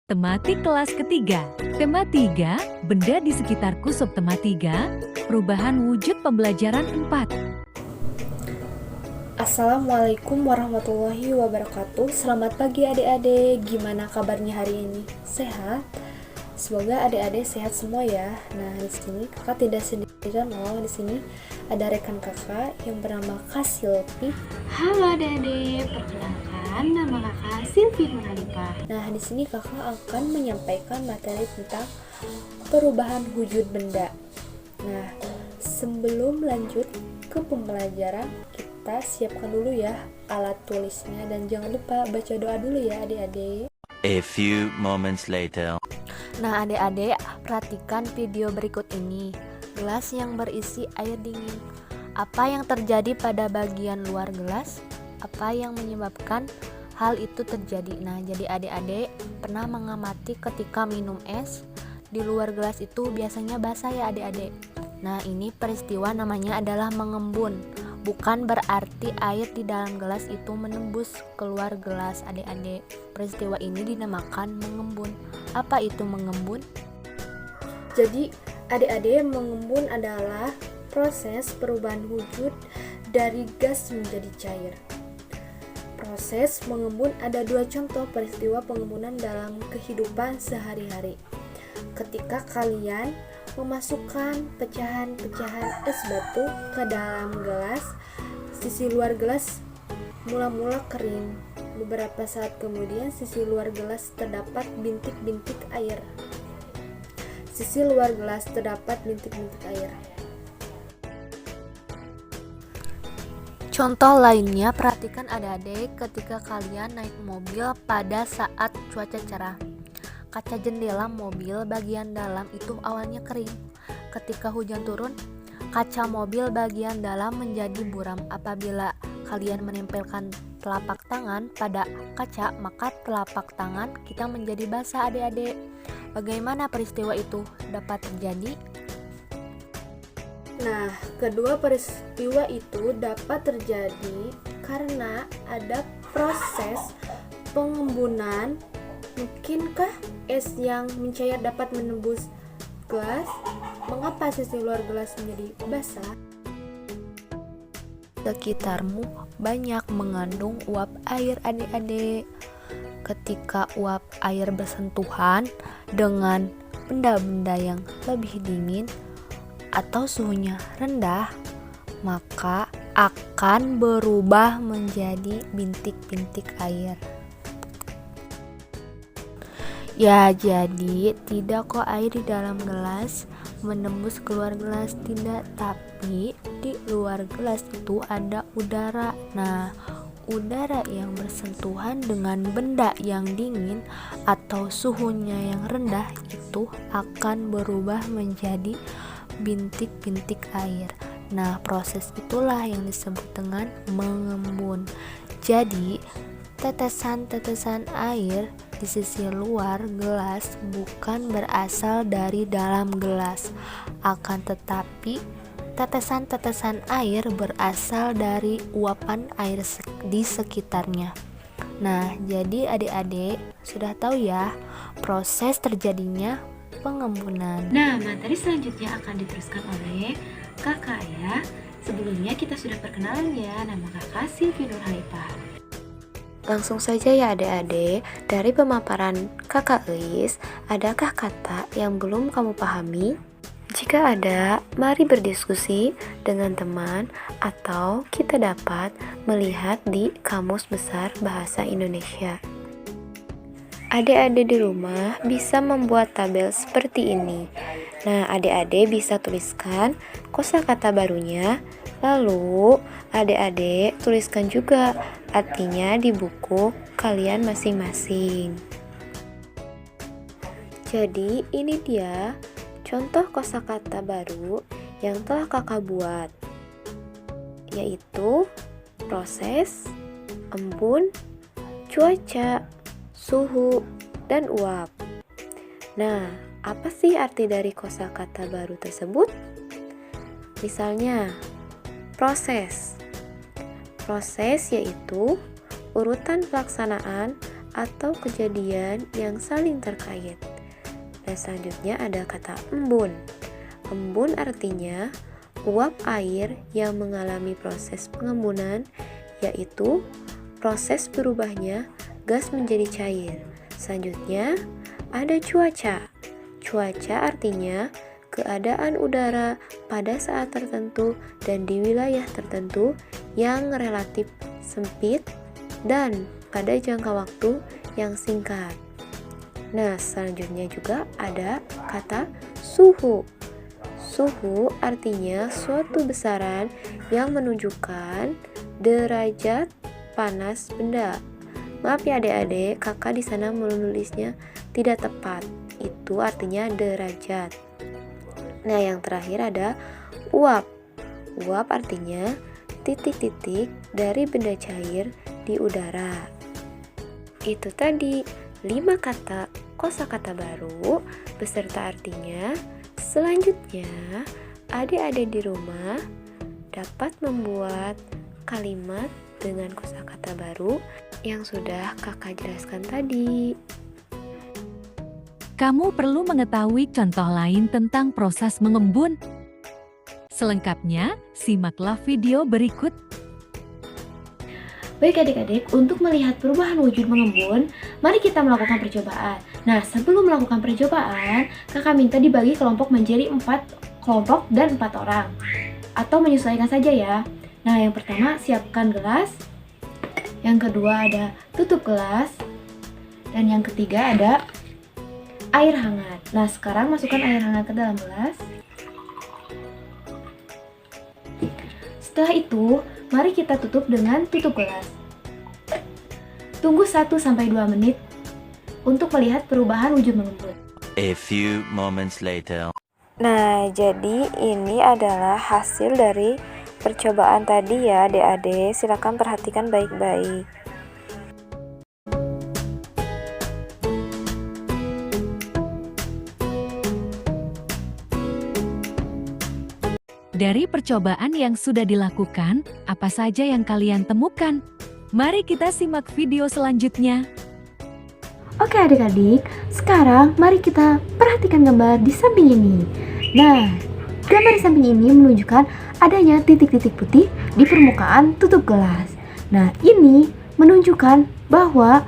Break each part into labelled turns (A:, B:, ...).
A: Tematik kelas ketiga. Tema 3, benda di sekitarku subtema 3, perubahan wujud pembelajaran 4.
B: Assalamualaikum warahmatullahi wabarakatuh. Selamat pagi adik-adik. Gimana kabarnya hari ini? Sehat? Semoga adik-adik sehat semua ya. Nah, di sini kakak tidak sendirian loh. Di sini ada rekan kakak yang bernama Kak Silvi.
C: Halo adik-adik, perkenalkan nama kakak Silvi Nurhalifa.
B: Nah, di sini kakak akan menyampaikan materi tentang perubahan wujud benda. Nah, sebelum lanjut ke pembelajaran, kita siapkan dulu ya alat tulisnya dan jangan lupa baca doa dulu ya adik-adik.
D: A few moments later.
C: Nah adik-adik, perhatikan video berikut ini. Gelas yang berisi air dingin. Apa yang terjadi pada bagian luar gelas? Apa yang menyebabkan hal itu terjadi? Nah, jadi adik-adik pernah mengamati ketika minum es, di luar gelas itu biasanya basah ya adik-adik. Nah, ini peristiwa namanya adalah mengembun. Bukan berarti air di dalam gelas itu menembus keluar gelas adik-adik. Peristiwa ini dinamakan mengembun. Apa itu mengembun?
B: Jadi adik-adik, mengembun adalah proses perubahan wujud dari gas menjadi cair. Proses mengembun ada dua contoh peristiwa pengembunan dalam kehidupan sehari-hari. Ketika kalian memasukkan pecahan-pecahan es batu ke dalam gelas, sisi luar gelas mula-mula kering. Beberapa saat kemudian sisi luar gelas terdapat bintik-bintik air. Sisi luar gelas terdapat bintik-bintik air.
C: Contoh lainnya, perhatikan adik-adik ketika kalian naik mobil pada saat cuaca cerah. Kaca jendela mobil bagian dalam itu awalnya kering. Ketika hujan turun, kaca mobil bagian dalam menjadi buram. Apabila kalian menempelkan telapak tangan pada kaca, maka telapak tangan kita menjadi basah adik-adik. Bagaimana peristiwa itu dapat terjadi?
B: Nah, kedua peristiwa itu dapat terjadi karena ada proses pengembunan. Mungkinkah es yang mencair dapat menembus gelas? Mengapa sisi luar gelas menjadi basah?
C: Sekitarmu banyak mengandung uap air adik-adik. Ketika uap air bersentuhan dengan benda-benda yang lebih dingin atau suhunya rendah, maka akan berubah menjadi bintik-bintik air. Ya, jadi tidak kok air di dalam gelas menembus keluar gelas, tidak, tapi di luar gelas itu ada udara. Nah, udara yang bersentuhan dengan benda yang dingin atau suhunya yang rendah itu akan berubah menjadi bintik-bintik air. Nah, proses itulah yang disebut dengan mengembun. Jadi, tetesan-tetesan air di sisi luar gelas bukan berasal dari dalam gelas, akan tetapi tetesan-tetesan air berasal dari uapan air di sekitarnya. Nah, jadi adik-adik sudah tahu ya proses terjadinya pengembunan.
E: Nah, materi selanjutnya akan diteruskan oleh kakak ya. Sebelumnya kita sudah perkenalan ya, nama kakak Silvi Nurhalifa.
F: Langsung saja ya adik-adik, dari pemaparan kakak Lis, adakah kata yang belum kamu pahami? Jika ada, mari berdiskusi dengan teman atau kita dapat melihat di Kamus Besar Bahasa Indonesia. Adik-adik di rumah bisa membuat tabel seperti ini. Nah, adik-adik bisa tuliskan kosakata barunya, lalu adik-adik tuliskan juga artinya di buku kalian masing-masing. Jadi, ini dia contoh kosakata baru yang telah kakak buat, yaitu proses, embun, cuaca, suhu, dan uap. Nah, apa sih arti dari kosakata baru tersebut? Misalnya, proses. Proses yaitu urutan pelaksanaan atau kejadian yang saling terkait. Nah, selanjutnya ada kata embun. Embun artinya uap air yang mengalami proses pengembunan, yaitu proses berubahnya gas menjadi cair. Selanjutnya ada cuaca. Cuaca artinya keadaan udara pada saat tertentu dan di wilayah tertentu yang relatif sempit dan pada jangka waktu yang singkat. Nah, selanjutnya juga ada kata suhu. Suhu artinya suatu besaran yang menunjukkan derajat panas benda. Maaf ya adik-adik, kakak di sana menulisnya tidak tepat. Itu artinya derajat. Nah, yang terakhir ada uap. Uap artinya titik-titik dari benda cair di udara. Itu tadi 5 kata kosakata baru beserta artinya. Selanjutnya, adik-adik di rumah dapat membuat kalimat dengan kosakata baru yang sudah kakak jelaskan tadi.
A: Kamu perlu mengetahui contoh lain tentang proses mengembun. Selengkapnya, simaklah video berikut.
E: Baik adik-adik, untuk melihat perubahan wujud mengembun, mari kita melakukan percobaan. Nah, sebelum melakukan percobaan, kakak minta dibagi kelompok menjadi 4 kelompok dan 4 orang. Atau menyesuaikan saja ya. Nah, yang pertama siapkan gelas. Yang kedua ada tutup gelas. Dan yang ketiga ada air hangat. Nah, sekarang masukkan air hangat ke dalam gelas. Setelah itu, mari kita tutup dengan tutup gelas. Tunggu 1-2 menit untuk melihat perubahan wujud mengembun.
D: A few moments later.
F: Nah, jadi ini adalah hasil dari percobaan tadi ya adik-adik. Silakan perhatikan baik-baik.
A: Dari percobaan yang sudah dilakukan, apa saja yang kalian temukan? Mari kita simak video selanjutnya.
E: Oke adik-adik, sekarang mari kita perhatikan gambar di samping ini. Nah, gambar di samping ini menunjukkan adanya titik-titik putih di permukaan tutup gelas. Nah, ini menunjukkan bahwa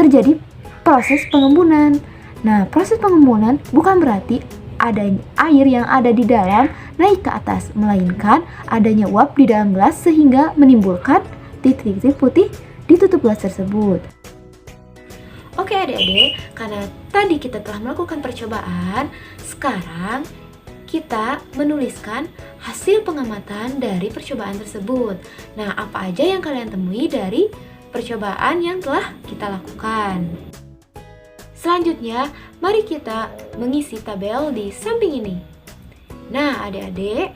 E: terjadi proses pengembunan. Nah, proses pengembunan bukan berarti adanya air yang ada di dalam naik ke atas, melainkan adanya uap di dalam gelas sehingga menimbulkan titik-titik putih di tutup gelas tersebut. Oke adik-adik, karena tadi kita telah melakukan percobaan, sekarang kita menuliskan hasil pengamatan dari percobaan tersebut. Nah, apa aja yang kalian temui dari percobaan yang telah kita lakukan? Selanjutnya, mari kita mengisi tabel di samping ini. Nah, adik-adik,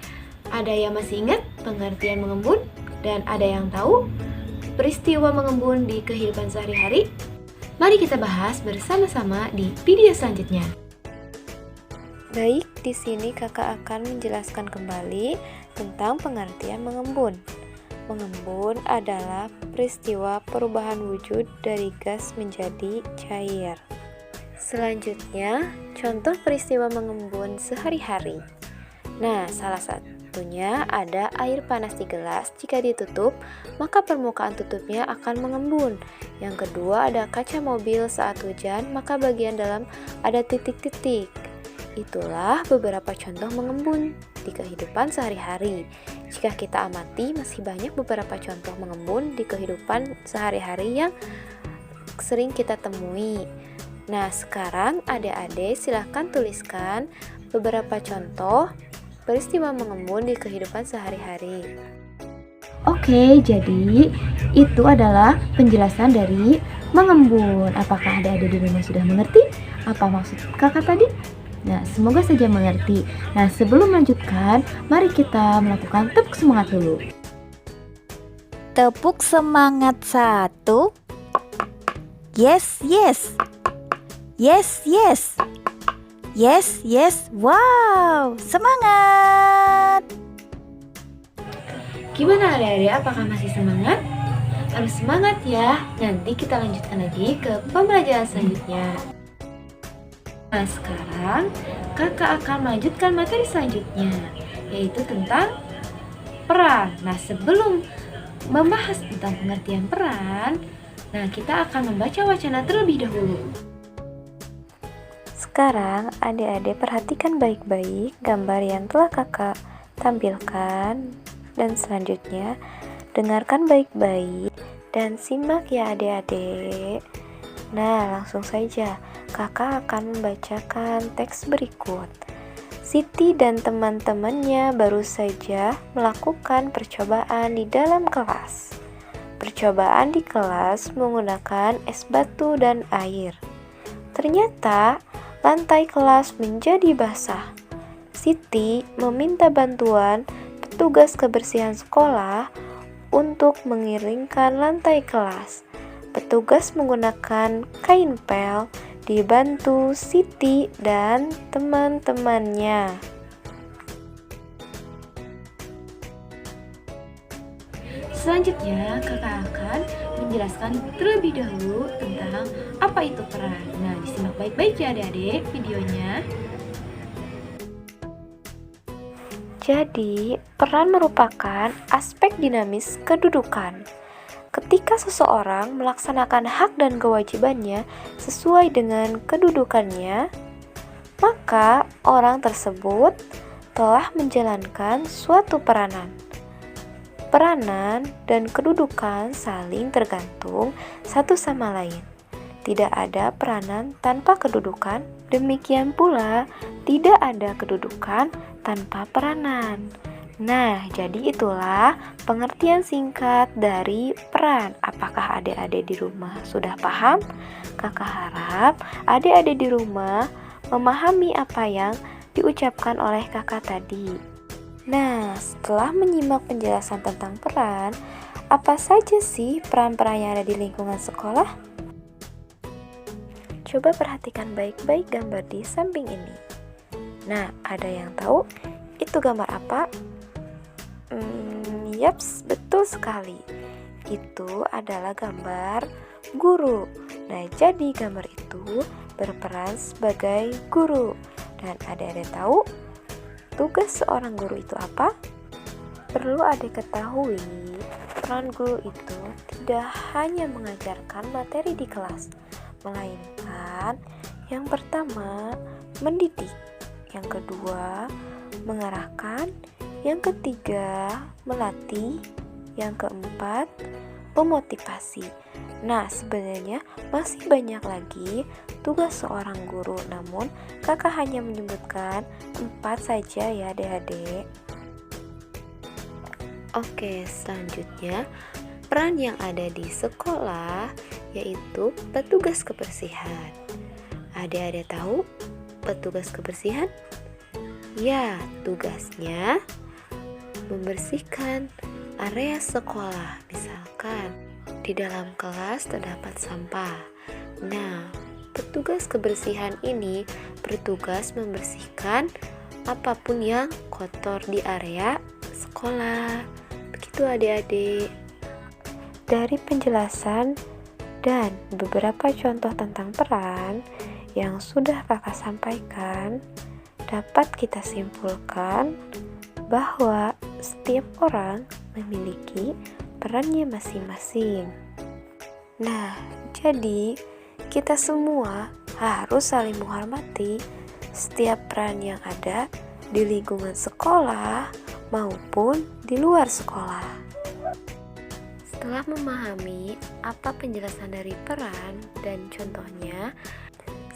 E: ada yang masih ingat pengertian mengembun? Dan ada yang tahu peristiwa mengembun di kehidupan sehari-hari? Mari kita bahas bersama-sama di video selanjutnya.
F: Baik, di sini kakak akan menjelaskan kembali tentang pengertian mengembun. Mengembun adalah peristiwa perubahan wujud dari gas menjadi cair. Selanjutnya, contoh peristiwa mengembun sehari-hari. Nah, salah satunya ada air panas di gelas. Jika ditutup, maka permukaan tutupnya akan mengembun. Yang kedua ada kaca mobil saat hujan, maka bagian dalam ada titik-titik. Itulah beberapa contoh mengembun di kehidupan sehari-hari. Jika kita amati, masih banyak beberapa contoh mengembun di kehidupan sehari-hari yang sering kita temui. Nah, sekarang adik-adik silahkan tuliskan beberapa contoh peristiwa mengembun di kehidupan sehari-hari.
E: Oke, jadi itu adalah penjelasan dari mengembun. Apakah adik-adik di rumah sudah mengerti apa maksud kakak tadi? Nah, semoga saja mengerti. Nah, sebelum melanjutkan, mari kita melakukan tepuk semangat dulu.
G: Tepuk semangat 1. Yes, yes. Yes, yes. Yes, yes. Wow, semangat.
E: Gimana adik-adik, apakah masih semangat?
C: Harus semangat ya. Nanti kita lanjutkan lagi ke pembelajaran selanjutnya. Nah, sekarang kakak akan melanjutkan materi selanjutnya, yaitu tentang peran. Nah, sebelum membahas tentang pengertian peran, nah kita akan membaca wacana terlebih dahulu.
F: Sekarang adik-adik perhatikan baik-baik gambar yang telah kakak tampilkan, dan selanjutnya dengarkan baik-baik dan simak ya adik-adik. Nah, langsung saja kakak akan membacakan teks berikut. Siti dan teman-temannya baru saja melakukan percobaan di dalam kelas. Percobaan di kelas menggunakan es batu dan air. Ternyata lantai kelas menjadi basah. Siti meminta bantuan petugas kebersihan sekolah untuk mengeringkan lantai kelas. Petugas menggunakan kain pel, dibantu Siti dan teman-temannya.
C: Selanjutnya, kakak akan menjelaskan terlebih dahulu tentang apa itu peran. Nah, disimak baik-baik ya adik-adik videonya.
F: Jadi, peran merupakan aspek dinamis kedudukan. Ketika seseorang melaksanakan hak dan kewajibannya sesuai dengan kedudukannya, maka orang tersebut telah menjalankan suatu peranan. Peranan dan kedudukan saling tergantung satu sama lain. Tidak ada peranan tanpa kedudukan, demikian pula tidak ada kedudukan tanpa peranan. Nah, jadi itulah pengertian singkat dari peran. Apakah adik-adik di rumah sudah paham? Kakak harap adik-adik di rumah memahami apa yang diucapkan oleh kakak tadi. Nah, setelah menyimak penjelasan tentang peran, apa saja sih peran-peran yang ada di lingkungan sekolah? Coba perhatikan baik-baik gambar di samping ini. Nah, ada yang tahu itu gambar apa? Yaps, betul sekali. Itu adalah gambar guru. Nah, jadi gambar itu berperan sebagai guru. Dan adik-adik tahu tugas seorang guru itu apa? Perlu adik ketahui, peran guru itu tidak hanya mengajarkan materi di kelas, melainkan yang pertama, mendidik, yang kedua, mengarahkan, yang ketiga, melatih, yang keempat, memotivasi. Nah, sebenarnya masih banyak lagi tugas seorang guru, namun kakak hanya menyebutkan 4 saja ya adik-adik. Oke, selanjutnya peran yang ada di sekolah yaitu petugas kebersihan. Adik-adik tahu petugas kebersihan? Ya, tugasnya membersihkan area sekolah. Misalkan di dalam kelas terdapat sampah. Nah, petugas kebersihan ini bertugas membersihkan apapun yang kotor di area sekolah. Begitu adik-adik. Dari penjelasan dan beberapa contoh tentang peran yang sudah kakak sampaikan, dapat kita simpulkan bahwa setiap orang memiliki perannya masing-masing. Nah, jadi kita semua harus saling menghormati setiap peran yang ada di lingkungan sekolah maupun di luar sekolah. Setelah memahami apa penjelasan dari peran dan contohnya,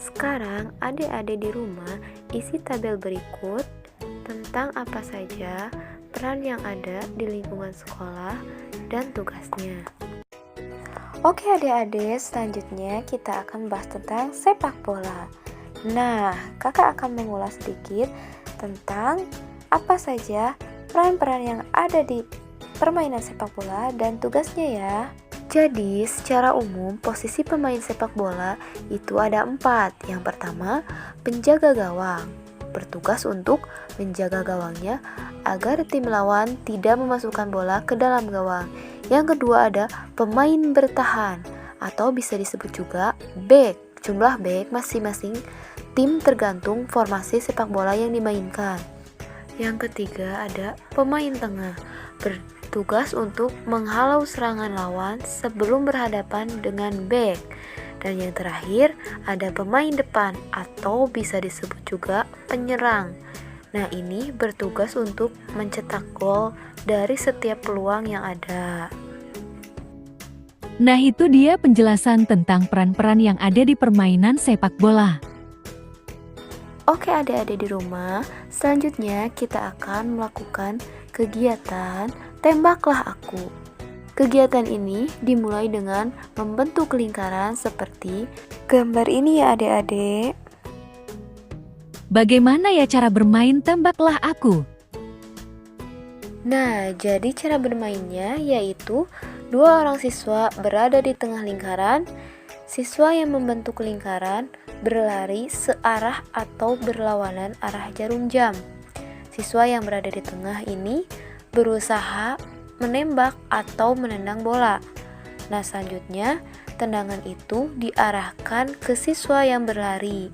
F: sekarang adik-adik di rumah isi tabel berikut tentang apa saja peran yang ada di lingkungan sekolah dan tugasnya. Oke adik-adik, selanjutnya kita akan bahas tentang sepak bola. Nah, kakak akan mengulas sedikit tentang apa saja peran-peran yang ada di permainan sepak bola dan tugasnya ya. Jadi, secara umum posisi pemain sepak bola itu ada 4. Yang pertama, penjaga gawang. bertugas untuk menjaga gawangnya agar tim lawan tidak memasukkan bola ke dalam gawang. Yang kedua ada pemain bertahan atau bisa disebut juga back. Jumlah back masing-masing tim tergantung formasi sepak bola yang dimainkan. Yang ketiga ada pemain tengah, bertugas untuk menghalau serangan lawan sebelum berhadapan dengan back. Dan yang terakhir ada pemain depan atau bisa disebut juga penyerang. Nah, ini bertugas untuk mencetak gol dari setiap peluang yang ada.
A: Nah, itu dia penjelasan tentang peran-peran yang ada di permainan sepak bola.
F: Oke adik-adik di rumah, selanjutnya kita akan melakukan kegiatan Tembaklah Aku. Kegiatan ini dimulai dengan membentuk lingkaran seperti gambar ini ya adik-adik.
A: Bagaimana ya cara bermain Tembaklah Aku?
F: Nah, jadi cara bermainnya yaitu dua orang siswa berada di tengah lingkaran. Siswa yang membentuk lingkaran berlari searah atau berlawanan arah jarum jam. Siswa yang berada di tengah ini berusaha menembak atau menendang bola. Nah, selanjutnya tendangan itu diarahkan ke siswa yang berlari.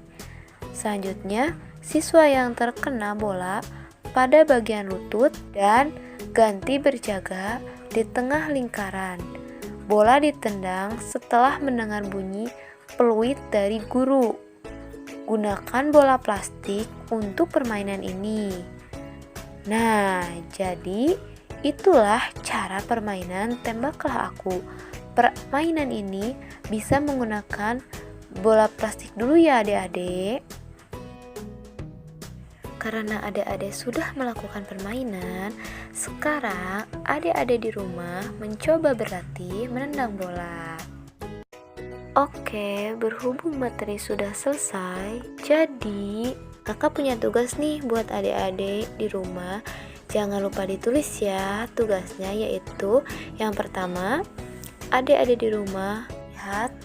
F: Selanjutnya, siswa yang terkena bola pada bagian lutut dan ganti berjaga di tengah lingkaran. Bola ditendang setelah mendengar bunyi peluit dari guru. Gunakan bola plastik untuk permainan ini. Nah, jadi itulah cara permainan Tembaklah Aku. Permainan ini bisa menggunakan bola plastik dulu ya adik-adik. Karena adik-adik sudah melakukan permainan, sekarang adik-adik di rumah mencoba berlatih menendang bola. Oke, berhubung materi sudah selesai, jadi kakak punya tugas nih buat adik-adik di rumah. Jangan lupa ditulis ya tugasnya, yaitu yang pertama, adik-adik di rumah lihat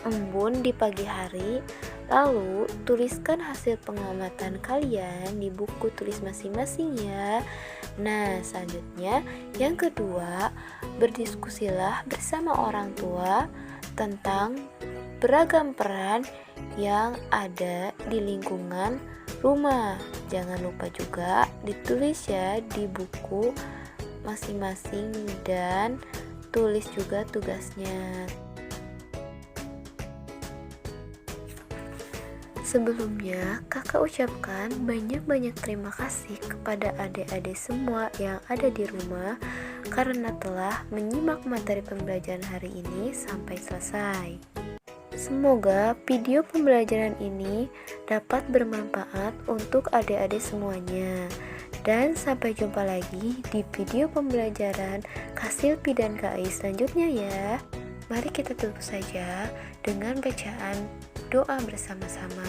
F: embun di pagi hari. Lalu, tuliskan hasil pengamatan kalian di buku tulis masing-masing ya. Nah, selanjutnya yang kedua, berdiskusilah bersama orang tua tentang beragam peran yang ada di lingkungan rumah. Jangan lupa juga ditulis ya di buku masing-masing dan tulis juga tugasnya. Sebelumnya, kakak ucapkan banyak-banyak terima kasih kepada adik-adik semua yang ada di rumah karena telah menyimak materi pembelajaran hari ini sampai selesai. Semoga video pembelajaran ini dapat bermanfaat untuk adik-adik semuanya. Dan sampai jumpa lagi di video pembelajaran Kasilpi dan KAI selanjutnya ya. Mari kita tutup saja dengan bacaan doa bersama-sama.